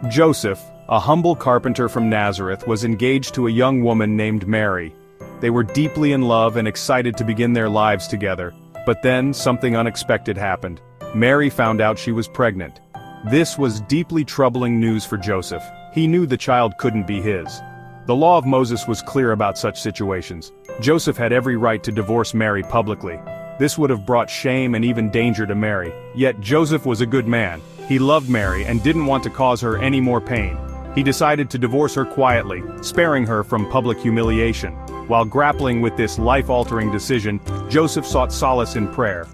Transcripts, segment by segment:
Joseph, a humble carpenter from Nazareth, was engaged to a young woman named Mary. They were deeply in love and excited to begin their lives together. But then, something unexpected happened. Mary found out she was pregnant. This was deeply troubling news for Joseph. He knew the child couldn't be his. The law of Moses was clear about such situations. Joseph had every right to divorce Mary publicly. This would have brought shame and even danger to Mary. Yet Joseph was a good man. He loved Mary and didn't want to cause her any more pain. He decided to divorce her quietly, sparing her from public humiliation. While grappling with this life-altering decision, Joseph sought solace in prayer.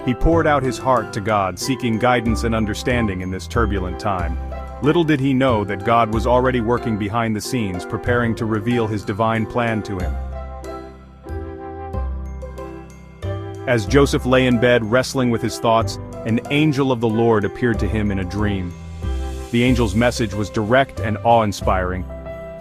He poured out his heart to God, seeking guidance and understanding in this turbulent time. Little did he know that God was already working behind the scenes, preparing to reveal his divine plan to him. As Joseph lay in bed wrestling with his thoughts, an angel of the Lord appeared to him in a dream. The angel's message was direct and awe-inspiring.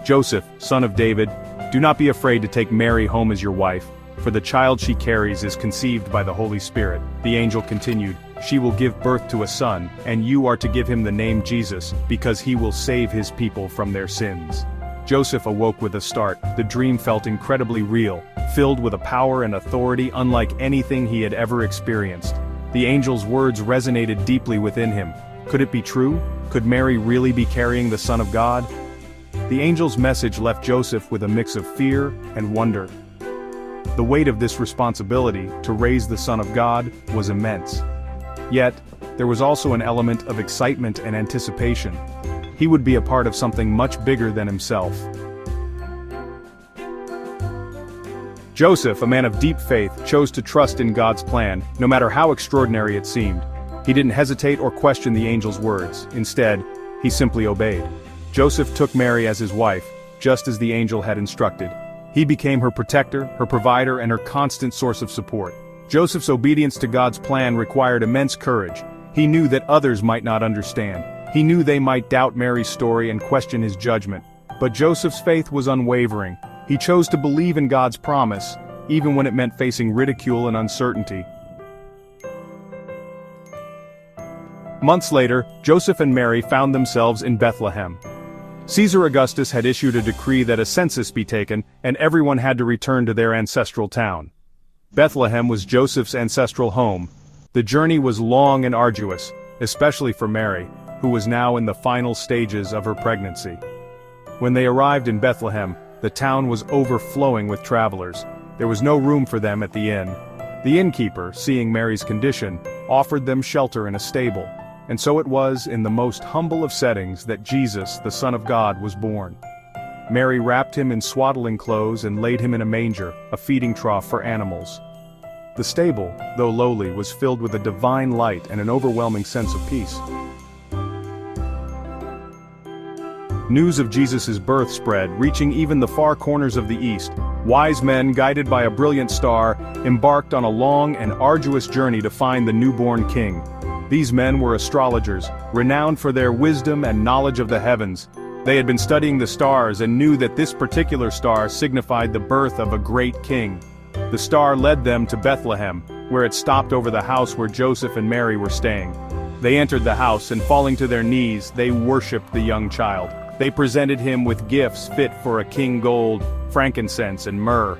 "Joseph, son of David, do not be afraid to take Mary home as your wife, for the child she carries is conceived by the Holy Spirit." The angel continued, "She will give birth to a son, and you are to give him the name Jesus, because he will save his people from their sins." Joseph awoke with a start. The dream felt incredibly real, filled with a power and authority unlike anything he had ever experienced. The angel's words resonated deeply within him. Could it be true? Could Mary really be carrying the Son of God? The angel's message left Joseph with a mix of fear and wonder. The weight of this responsibility, to raise the Son of God, was immense. Yet, there was also an element of excitement and anticipation. He would be a part of something much bigger than himself. Joseph, a man of deep faith, chose to trust in God's plan, no matter how extraordinary it seemed. He didn't hesitate or question the angel's words. Instead, he simply obeyed. Joseph took Mary as his wife, just as the angel had instructed. He became her protector, her provider, and her constant source of support. Joseph's obedience to God's plan required immense courage. He knew that others might not understand. He knew they might doubt Mary's story and question his judgment. But Joseph's faith was unwavering. He chose to believe in God's promise, even when it meant facing ridicule and uncertainty. Months later, Joseph and Mary found themselves in Bethlehem. Caesar Augustus had issued a decree that a census be taken, and everyone had to return to their ancestral town. Bethlehem was Joseph's ancestral home. The journey was long and arduous, especially for Mary, who was now in the final stages of her pregnancy. When they arrived in Bethlehem, the town was overflowing with travelers. There was no room for them at the inn. The innkeeper, seeing Mary's condition, offered them shelter in a stable. And so it was in the most humble of settings that Jesus, the Son of God, was born. Mary wrapped him in swaddling clothes and laid him in a manger, a feeding trough for animals. The stable, though lowly, was filled with a divine light and an overwhelming sense of peace. News of Jesus' birth spread, reaching even the far corners of the east. Wise men, guided by a brilliant star, embarked on a long and arduous journey to find the newborn king. These men were astrologers, renowned for their wisdom and knowledge of the heavens. They had been studying the stars and knew that this particular star signified the birth of a great king. The star led them to Bethlehem, where it stopped over the house where Joseph and Mary were staying. They entered the house and, falling to their knees, they worshipped the young child. They presented him with gifts fit for a king: gold, frankincense, and myrrh.